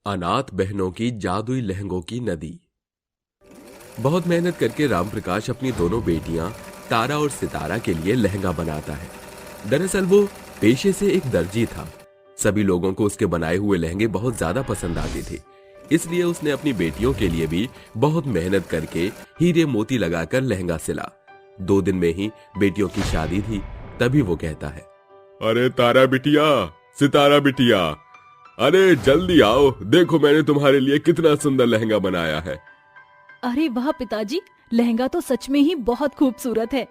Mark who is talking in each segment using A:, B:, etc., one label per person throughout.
A: अनाथ बहनों की जादुई लहंगों की नदी। बहुत मेहनत करके रामप्रकाश अपनी दोनों बेटियां तारा और सितारा के लिए लहंगा बनाता है। दरअसल वो पेशे से एक दर्जी था। सभी लोगों को उसके बनाए हुए लहंगे बहुत ज्यादा पसंद आते थे, इसलिए उसने अपनी बेटियों के लिए भी बहुत मेहनत करके हीरे मोती लगाकर लहंगा सिला। 2 दिन में ही बेटियों की शादी थी। तभी वो कहता है,
B: अरे तारा बिटिया, सितारा बिटिया, अरे जल्दी आओ, देखो मैंने तुम्हारे लिए कितना सुंदर लहंगा बनाया है।
C: अरे वाह पिताजी, लहंगा तो सच में ही बहुत खूबसूरत है।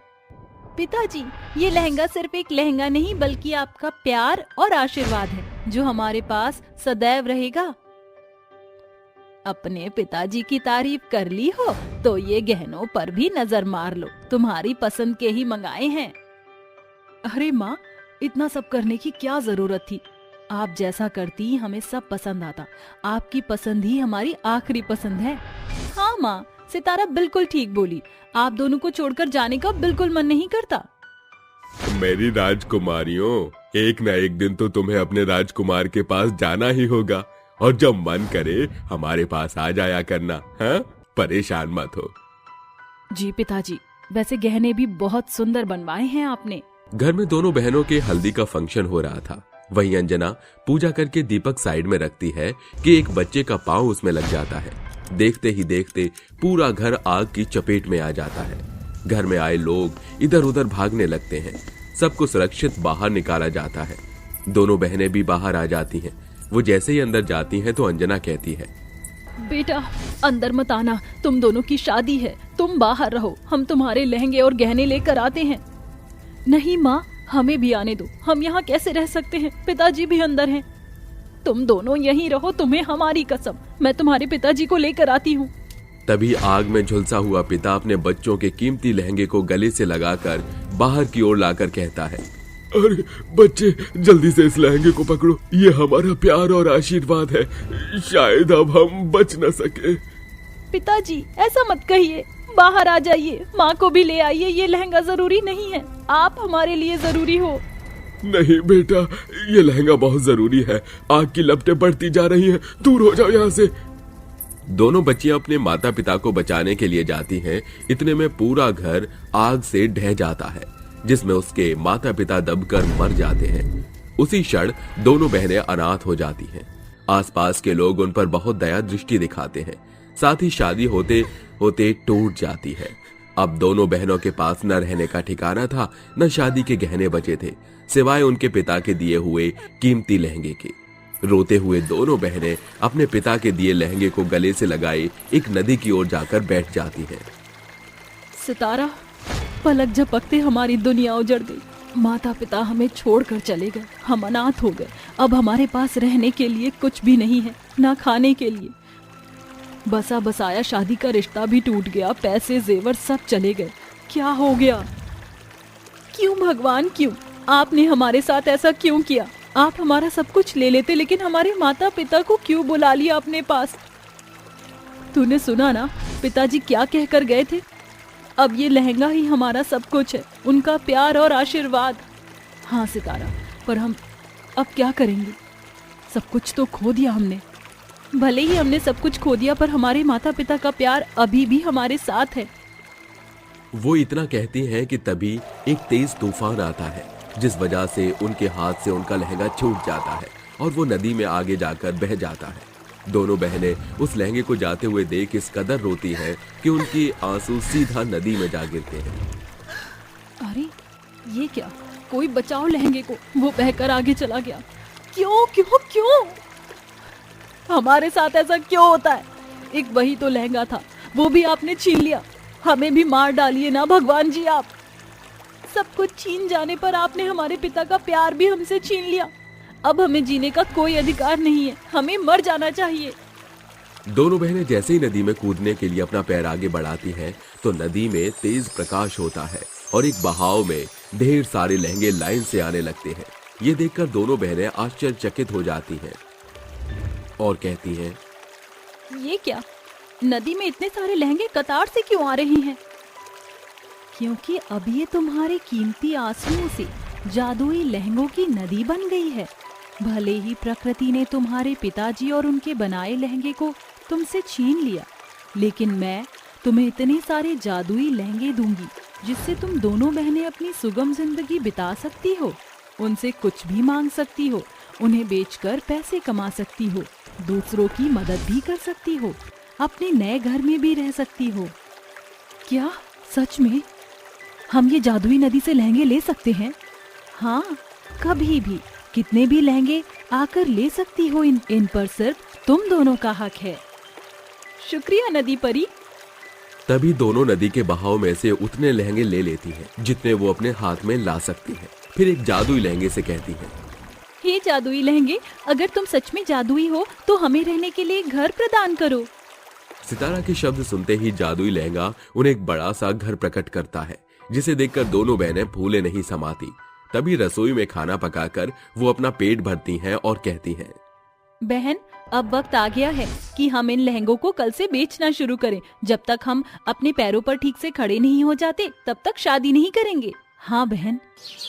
C: पिताजी, ये लहंगा सिर्फ एक लहंगा नहीं बल्कि आपका प्यार और आशीर्वाद है जो हमारे पास सदैव रहेगा। अपने पिताजी की तारीफ कर ली हो तो ये गहनों पर भी नजर मार लो, तुम्हारी पसंद के ही मंगाए हैं। अरे माँ, इतना सब करने की क्या जरूरत थी? आप जैसा करती हमें सब पसंद आता। आपकी पसंद ही हमारी आखिरी पसंद है। हाँ माँ, सितारा बिल्कुल ठीक बोली। आप दोनों को छोड़कर जाने का बिल्कुल मन नहीं करता।
B: मेरी राजकुमारियों, एक न एक दिन तो तुम्हें अपने राजकुमार के पास जाना ही होगा, और जब मन करे हमारे पास आ जाया करना। हाँ, परेशान मत हो।
C: जी पिताजी, वैसे गहने भी बहुत सुंदर बनवाए हैं आपने।
A: घर में दोनों बहनों के हल्दी का फंक्शन हो रहा था। वहीं अंजना पूजा करके दीपक साइड में रखती है कि एक बच्चे का पांव उसमें लग जाता है। देखते ही देखते पूरा घर आग की चपेट में आ जाता है। घर में आए लोग इधर उधर भागने लगते हैं। सबको सुरक्षित बाहर निकाला जाता है। दोनों बहनें भी बाहर आ जाती हैं। वो जैसे ही अंदर जाती हैं तो अंजना कहती है,
C: बेटा अंदर मत आना, तुम दोनों की शादी है, तुम बाहर रहो, हम तुम्हारे लहंगे और गहने लेकर आते हैं। नहीं माँ, हमें भी आने दो, हम यहाँ कैसे रह सकते हैं? पिताजी भी अंदर हैं। तुम दोनों यहीं रहो, तुम्हें हमारी कसम, मैं तुम्हारे पिताजी को लेकर आती हूँ।
A: तभी आग में झुलसा हुआ पिता अपने बच्चों के कीमती लहंगे को गले से लगाकर बाहर की ओर लाकर कहता है,
B: अरे बच्चे, जल्दी से इस लहंगे को पकड़ो, ये हमारा प्यार और आशीर्वाद है, शायद अब हम बच न सके।
C: पिताजी ऐसा मत कहिए, बाहर आ जाइए, माँ को भी ले आइए, ये लहंगा जरूरी नहीं है, आप हमारे लिए जरूरी हो।
B: नहीं बेटा, ये लहंगा बहुत जरूरी है, आग की लपटें बढ़ती जा रही हैं, दूर हो जाओ यहाँ से।
A: दोनों बच्चियां अपने माता पिता को बचाने के लिए जाती हैं। इतने में पूरा घर आग से ढह जाता है, जिसमें उसके माता पिता दबकर मर जाते हैं। उसी क्षण दोनों बहनें अनाथ हो जाती हैं। आसपास के लोग उन पर बहुत दया दृष्टि दिखाते हैं। साथ ही शादी होते होते टूट जाती है। अब दोनों बहनों के पास न रहने का ठिकाना था, न शादी के गहने बचे थे, सिवाय उनके पिता के दिए हुए कीमती लहंगे के। रोते हुए दोनों बहनें अपने पिता के दिए लहंगे को गले से लगाए एक नदी की ओर जाकर बैठ जाती हैं।
C: सितारा, पलक झपकते हमारी दुनिया उजड़ गई। माता पिता हमें छोड़कर चले गए, हम अनाथ हो गए। अब हमारे पास रहने के लिए कुछ भी नहीं है, ना खाने के लिए। बसा बसाया शादी का रिश्ता भी टूट गया, पैसे जेवर सब चले गए। क्या हो गया? क्यों भगवान, क्यों? आपने हमारे साथ ऐसा क्यों किया? आप हमारा सब कुछ ले लेते, लेकिन हमारे माता पिता को क्यों बुला लिया अपने पास? तूने सुना ना पिताजी क्या कहकर गए थे? अब ये लहंगा ही हमारा सब कुछ है, उनका प्यार और आशीर्वाद। हाँ सितारा, पर हम अब क्या करेंगे? सब कुछ तो खो दिया हमने। भले ही हमने सब कुछ खो दिया, पर हमारे माता पिता का प्यार अभी भी हमारे साथ है।
A: वो इतना कहती हैं कि तभी एक तेज तूफान आता है, जिस वजह से उनके हाथ से उनका लहंगा छूट जाता है और वो नदी में आगे जाकर बह जाता है। दोनों बहनें उस लहंगे को जाते हुए देख इस कदर रोती हैं कि उनकी आंसू सीधा नदी में जा गिरते हैं।
C: अरे ये क्या? कोई बचाओ लहंगे को, वो बहकर आगे चला गया। क्यों क्यों क्यों? हमारे साथ ऐसा क्यों होता है? एक वही तो लहंगा था, वो भी आपने छीन लिया। हमें भी मार डालिए ना भगवान जी। आप सब कुछ छीन जाने पर आपने हमारे पिता का प्यार भी हमसे छीन लिया। अब हमें जीने का कोई अधिकार नहीं है, हमें मर जाना चाहिए।
A: दोनों बहनें जैसे ही नदी में कूदने के लिए अपना पैर आगे बढ़ाती हैं तो नदी में तेज प्रकाश होता है और एक बहाव में ढेर सारे लहंगे लाइन से आने लगते हैं। ये देखकर दोनों बहनें आश्चर्यचकित हो जाती हैं और कहती हैं,
C: ये क्या? नदी में इतने सारे लहंगे कतार से क्यों आ रहे हैं? क्योंकि अब ये तुम्हारे कीमती आंसुओं से जादुई लहंगों की नदी बन गई है। भले ही प्रकृति ने तुम्हारे पिताजी और उनके बनाए लहंगे को तुमसे छीन लिया, लेकिन मैं तुम्हें इतने सारे जादुई लहंगे दूंगी जिससे तुम दोनों बहनें अपनी सुगम जिंदगी बिता सकती हो। उनसे कुछ भी मांग सकती हो, उन्हें बेचकर पैसे कमा सकती हो, दूसरों की मदद भी कर सकती हो, अपने नए घर में भी रह सकती हो। क्या सच में हम ये जादुई नदी से लहंगे ले सकते हैं? हाँ, कभी भी कितने भी लहंगे आकर ले सकती हो। इन पर सिर्फ तुम दोनों का हक है। शुक्रिया नदी परी।
A: तभी दोनों नदी के बहाव में से उतने लहंगे ले लेती हैं जितने वो अपने हाथ में ला सकती हैं। फिर एक जादुई लहंगे से कहती हैं,
C: हे जादुई लहंगे, अगर तुम सच में जादुई हो तो हमें रहने के लिए घर प्रदान करो।
A: सितारा के शब्द सुनते ही जादुई लहंगा उन्हें एक बड़ा सा घर प्रकट करता है, जिसे देखकर दोनों बहनें फूले नहीं समाती। तभी रसोई में खाना पकाकर वो अपना पेट भरती हैं और कहती हैं,
C: बहन, अब वक्त आ गया है कि हम इन लहंगों को कल से बेचना शुरू करें। जब तक हम अपने पैरों पर ठीक से खड़े नहीं हो जाते तब तक शादी नहीं करेंगे। हाँ बहन।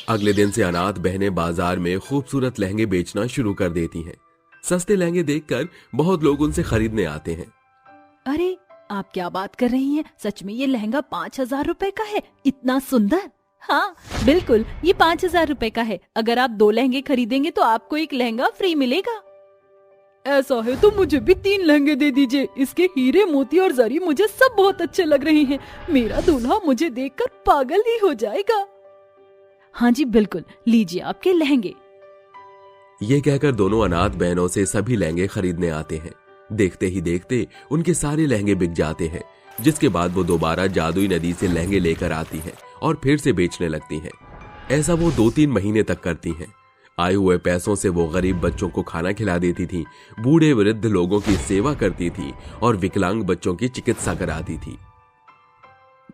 A: अगले दिन से अनाथ बहनें बाजार में खूबसूरत लहंगे बेचना शुरू कर देती हैं। सस्ते लहंगे देखकर बहुत लोग उनसे खरीदने आते हैं।
C: अरे आप क्या बात कर रही हैं? सच में ये लहंगा 5,000 रुपए का है? इतना सुंदर। हाँ बिल्कुल, ये 5,000 रुपए का है। अगर आप 2 लहंगे खरीदेंगे तो आपको एक लहंगा फ्री मिलेगा। ऐसा है तो मुझे भी 3 लहंगे दे दीजिए। इसके हीरे, मोती और जरी मुझे सब बहुत अच्छे लग रहे हैं। मेरा दूल्हा मुझे देखकर पागल ही हो जाएगा। हाँ जी बिल्कुल, लीजिए आपके लहंगे।
A: ये कहकर दोनों अनाथ बहनों से सभी लहंगे खरीदने आते हैं। देखते ही देखते उनके सारे लहंगे बिक जाते हैं, जिसके बाद वो दोबारा जादुई नदी से लहंगे लेकर आती हैं और फिर से बेचने लगती हैं। ऐसा वो 2-3 महीने तक करती हैं। आए हुए पैसों से वो गरीब बच्चों को खाना खिला देती थी, बूढ़े वृद्ध लोगों की सेवा करती थी और विकलांग बच्चों की चिकित्सा कराती थी।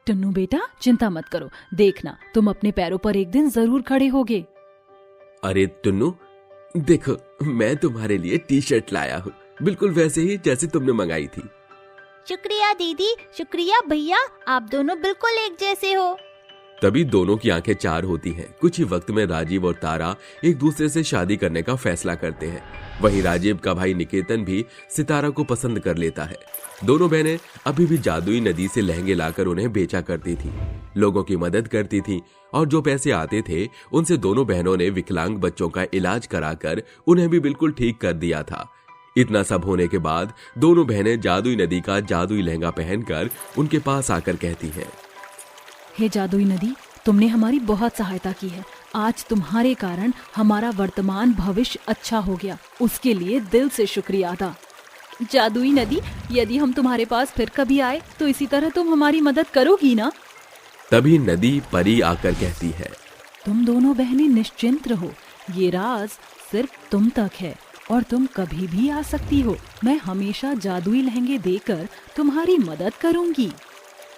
C: टन्नू बेटा, चिंता मत करो, देखना तुम अपने पैरों पर एक दिन जरूर खड़े होगे।
A: अरे टुन्नू, देखो मैं तुम्हारे लिए टी-शर्ट लाया हूँ, बिल्कुल वैसे ही जैसे तुमने मंगाई थी।
D: शुक्रिया दीदी, शुक्रिया भैया, आप दोनों बिल्कुल एक जैसे हो।
A: तभी दोनों की आंखें चार होती हैं। कुछ ही वक्त में राजीव और तारा एक दूसरे से शादी करने का फैसला करते हैं। वहीं राजीव का भाई निकेतन भी सितारा को पसंद कर लेता है। दोनों बहनें अभी भी जादुई नदी से लहंगे लाकर उन्हें बेचा करती थी, लोगों की मदद करती थी और जो पैसे आते थे उनसे दोनों बहनों ने विकलांग बच्चों का इलाज कराकर उन्हें भी बिल्कुल ठीक कर दिया था। इतना सब होने के बाद दोनों बहनें जादुई नदी का जादुई लहंगा पहनकर उनके पास आकर कहती हैं,
C: हे जादुई नदी, तुमने हमारी बहुत सहायता की है। आज तुम्हारे कारण हमारा वर्तमान भविष्य अच्छा हो गया, उसके लिए दिल से शुक्रिया अदा। जादुई नदी, यदि हम तुम्हारे पास फिर कभी आए तो इसी तरह तुम हमारी मदद करोगी ना?
A: तभी नदी परी आकर कहती है,
C: तुम दोनों बहनें निश्चिंत रहो, ये राज सिर्फ तुम तक है और तुम कभी भी आ सकती हो। मैं हमेशा जादुई लहंगे देकर तुम्हारी मदद करूंगी।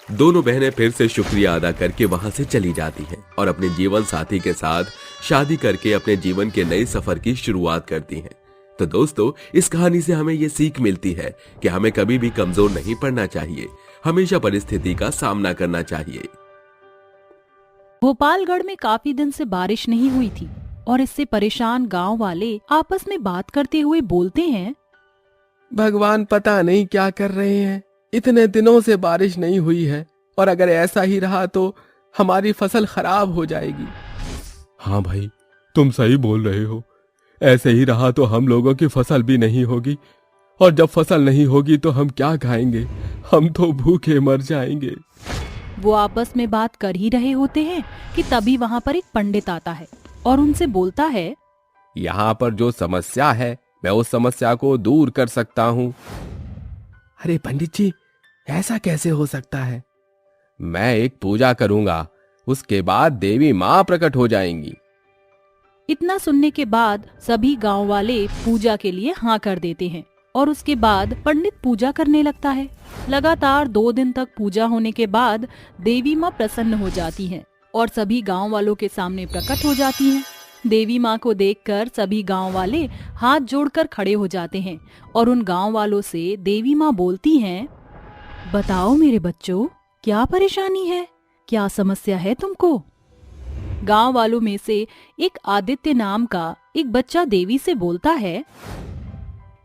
A: दोनों बहनें फिर से शुक्रिया अदा करके वहां से चली जाती हैं और अपने जीवन साथी के साथ शादी करके अपने जीवन के नए सफर की शुरुआत करती हैं। तो दोस्तों, इस कहानी से हमें ये सीख मिलती है कि हमें कभी भी कमजोर नहीं पड़ना चाहिए, हमेशा परिस्थिति का सामना करना चाहिए।
C: भोपालगढ़ में काफी दिन से बारिश नहीं हुई थी और इससे परेशान गांव वाले आपस में बात करते हुए बोलते हैं,
E: भगवान पता नहीं क्या कर रहे हैं, इतने दिनों से बारिश नहीं हुई है और अगर ऐसा ही रहा तो हमारी फसल खराब हो जाएगी।
B: हाँ भाई, तुम सही बोल रहे हो। ऐसे ही रहा तो हम लोगों की फसल भी नहीं होगी और जब फसल नहीं होगी तो हम क्या खाएंगे? हम तो भूखे मर जाएंगे।
C: वो आपस में बात कर ही रहे होते हैं कि तभी वहाँ पर एक पंडित आता है और उनसे बोलता है,
E: यहाँ पर जो समस्या है मैं उस समस्या को दूर कर सकता हूँ। अरे पंडित जी, ऐसा कैसे हो सकता है? मैं एक पूजा करूंगा, उसके बाद देवी माँ प्रकट हो जाएंगी।
C: इतना सुनने के बाद सभी गांव वाले पूजा के लिए हाँ कर देते हैं और उसके बाद पंडित पूजा करने लगता है। लगातार 2 दिन तक पूजा होने के बाद देवी माँ प्रसन्न हो जाती हैं और सभी गांव वालों के सामने प्रकट हो जाती हैं। देवी माँ को देखकर सभी गांव वाले हाथ जोड़कर खड़े हो जाते हैं और उन गांव वालों से देवी माँ बोलती हैं, बताओ मेरे बच्चों, क्या परेशानी है, क्या समस्या है तुमको? गांव वालों में से एक आदित्य नाम का एक बच्चा देवी से बोलता है,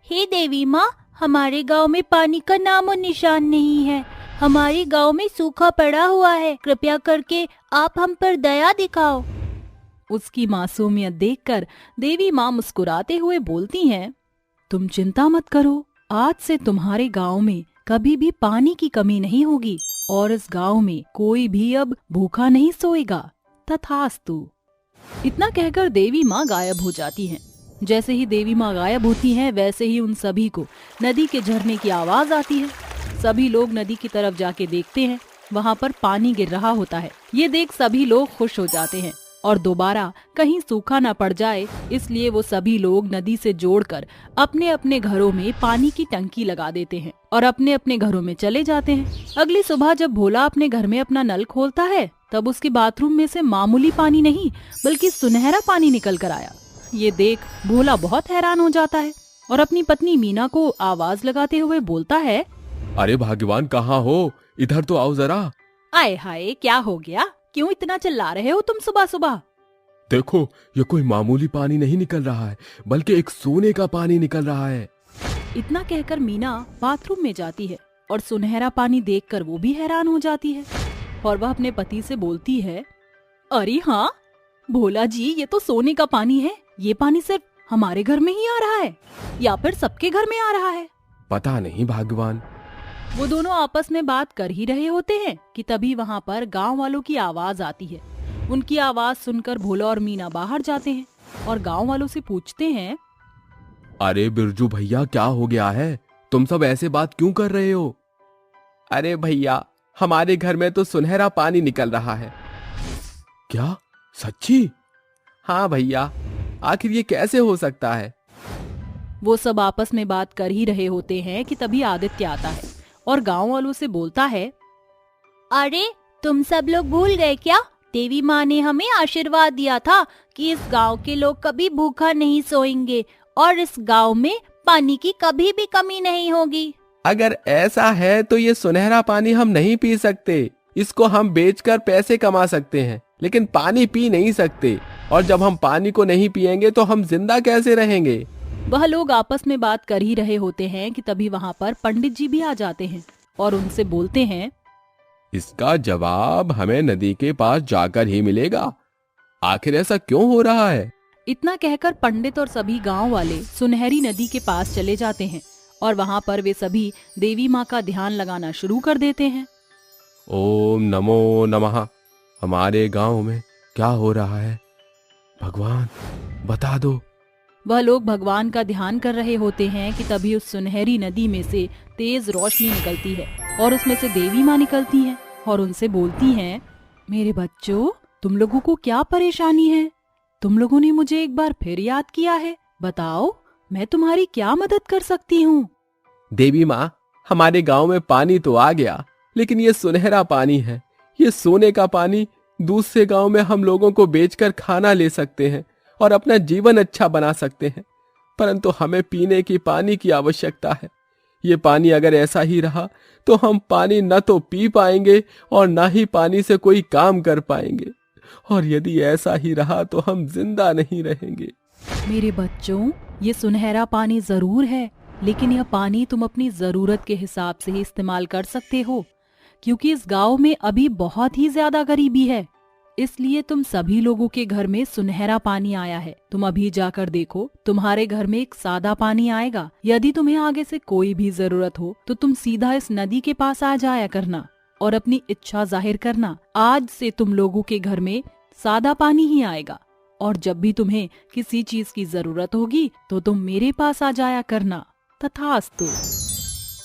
D: हे देवी माँ, हमारे गांव में पानी का नामो निशान नहीं है। हमारे गांव में सूखा पड़ा हुआ है। कृपया करके आप हम पर दया दिखाओ।
C: उसकी मासूमियत देखकर देवी माँ मुस्कुराते हुए बोलती हैं, तुम चिंता मत करो, आज से तुम्हारे गांव में कभी भी पानी की कमी नहीं होगी और इस गांव में कोई भी अब भूखा नहीं सोएगा। तथास्तु। इतना कहकर देवी माँ गायब हो जाती हैं। जैसे ही देवी माँ गायब होती हैं, वैसे ही उन सभी को नदी के झरने की आवाज आती है। सभी लोग नदी की तरफ जाके देखते हैं, वहाँ पर पानी गिर रहा होता है। ये देख सभी लोग खुश हो जाते हैं और दोबारा कहीं सूखा न पड़ जाए, इसलिए वो सभी लोग नदी से जोड़कर अपने अपने घरों में पानी की टंकी लगा देते हैं और अपने अपने घरों में चले जाते हैं। अगली सुबह जब भोला अपने घर में अपना नल खोलता है, तब उसके बाथरूम में से मामूली पानी नहीं बल्कि सुनहरा पानी निकल कर आया। ये देख भोला बहुत हैरान हो जाता है और अपनी पत्नी मीना को आवाज लगाते हुए बोलता है,
E: अरे भाग्यवान, कहाँ हो? इधर तो आओ जरा।
C: आए हाय, क्या हो गया? क्यों इतना चिल्ला रहे हो तुम सुबह सुबह?
E: देखो, ये कोई मामूली पानी नहीं निकल रहा है, बल्कि एक सोने का पानी निकल रहा है।
C: इतना कहकर मीना बाथरूम में जाती है और सुनहरा पानी देखकर वो भी हैरान हो जाती है और वह अपने पति से बोलती है, अरे हाँ भोला जी, ये तो सोने का पानी है। ये पानी सिर्फ हमारे घर में ही आ रहा है या फिर सबके घर में आ रहा है?
E: पता नहीं भाग्यवान।
C: वो दोनों आपस में बात कर ही रहे होते हैं कि तभी वहाँ पर गांव वालों की आवाज आती है। उनकी आवाज सुनकर भोला और मीना बाहर जाते हैं और गांव वालों से पूछते हैं,
E: अरे बिरजू भैया, क्या हो गया है? तुम सब ऐसे बात क्यों कर रहे हो? अरे भैया, हमारे घर में तो सुनहरा पानी निकल रहा है। क्या? सच्ची? हाँ भैया, आखिर ये कैसे हो सकता है?
C: वो सब आपस में बात कर ही रहे होते हैं कि तभी आदित्य आता है और गांव वालों से बोलता है,
D: अरे तुम सब लोग भूल गए क्या? देवी माँ ने हमें आशीर्वाद दिया था कि इस गांव के लोग कभी भूखा नहीं सोएंगे और इस गांव में पानी की कभी भी कमी नहीं होगी।
E: अगर ऐसा है तो ये सुनहरा पानी हम नहीं पी सकते। इसको हम बेचकर पैसे कमा सकते हैं, लेकिन पानी पी नहीं सकते। और जब हम पानी को नहीं पिएंगे तो हम जिंदा कैसे रहेंगे?
C: वह लोग आपस में बात कर ही रहे होते हैं कि तभी वहाँ पर पंडित जी भी आ जाते हैं और उनसे बोलते हैं,
E: इसका जवाब हमें नदी के पास जाकर ही मिलेगा। आखिर ऐसा क्यों हो रहा है?
C: इतना कहकर पंडित और सभी गांव वाले सुनहरी नदी के पास चले जाते हैं और वहाँ पर वे सभी देवी माँ का ध्यान लगाना शुरू कर देते हैं।
E: ओम नमो नमः। हमारे गांव में क्या हो रहा है? भगवान बता दो।
C: वह लोग भगवान का ध्यान कर रहे होते हैं कि तभी उस सुनहरी नदी में से तेज रोशनी निकलती है और उसमें से देवी माँ निकलती हैं और उनसे बोलती हैं, मेरे बच्चों, तुम लोगों को क्या परेशानी है? तुम लोगों ने मुझे एक बार फिर याद किया है। बताओ, मैं तुम्हारी क्या मदद कर सकती हूँ?
E: देवी माँ, हमारे गांव में पानी तो आ गया, लेकिन ये सुनहरा पानी है। ये सोने का पानी दूसरे गांव में हम लोगों को बेचकर खाना ले सकते हैं और अपना जीवन अच्छा बना सकते हैं, परंतु हमें पीने की पानी की आवश्यकता है। ये पानी अगर ऐसा ही रहा तो हम पानी न तो पी पाएंगे और न ही पानी से कोई काम कर पाएंगे, और यदि ऐसा ही रहा तो हम जिंदा नहीं रहेंगे।
C: मेरे बच्चों, ये सुनहरा पानी जरूर है, लेकिन यह पानी तुम अपनी जरूरत के हिसाब से ही इस्तेमाल कर सकते हो, क्योंकि इस गांव में अभी बहुत ही ज्यादा गरीबी है। इसलिए तुम सभी लोगों के घर में सुनहरा पानी आया है। तुम अभी जाकर देखो, तुम्हारे घर में एक सादा पानी आएगा। यदि तुम्हें आगे से कोई भी जरूरत हो तो तुम सीधा इस नदी के पास आ जाया करना और अपनी इच्छा जाहिर करना। आज से तुम लोगों के घर में सादा पानी ही आएगा और जब भी तुम्हें किसी चीज की जरूरत होगी तो तुम मेरे पास आ जाया करना। तथास्तु।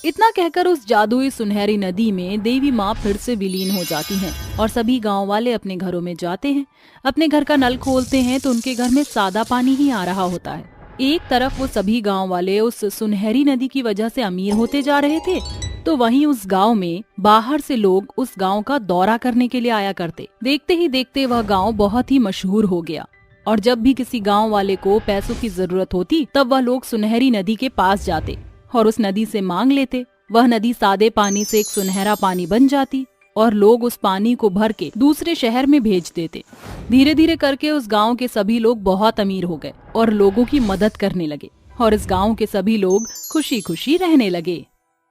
C: इतना कहकर उस जादुई सुनहरी नदी में देवी माँ फिर से विलीन हो जाती हैं और सभी गांव वाले अपने घरों में जाते हैं। अपने घर का नल खोलते हैं तो उनके घर में सादा पानी ही आ रहा होता है। एक तरफ वो सभी गांव वाले उस सुनहरी नदी की वजह से अमीर होते जा रहे थे, तो वहीं उस गांव में बाहर से लोग उस गांव का दौरा करने के लिए आया करते। देखते ही देखते वह गांव बहुत ही मशहूर हो गया और जब भी किसी गांव वाले को पैसों की जरूरत होती तब वह लोग सुनहरी नदी के पास जाते और उस नदी से मांग लेते। वह नदी सादे पानी से एक सुनहरा पानी बन जाती और लोग उस पानी को भर के दूसरे शहर में भेज देते। धीरे धीरे करके उस गांव के सभी लोग बहुत अमीर हो गए और लोगों की मदद करने लगे और इस गांव के सभी लोग खुशी खुशी रहने लगे।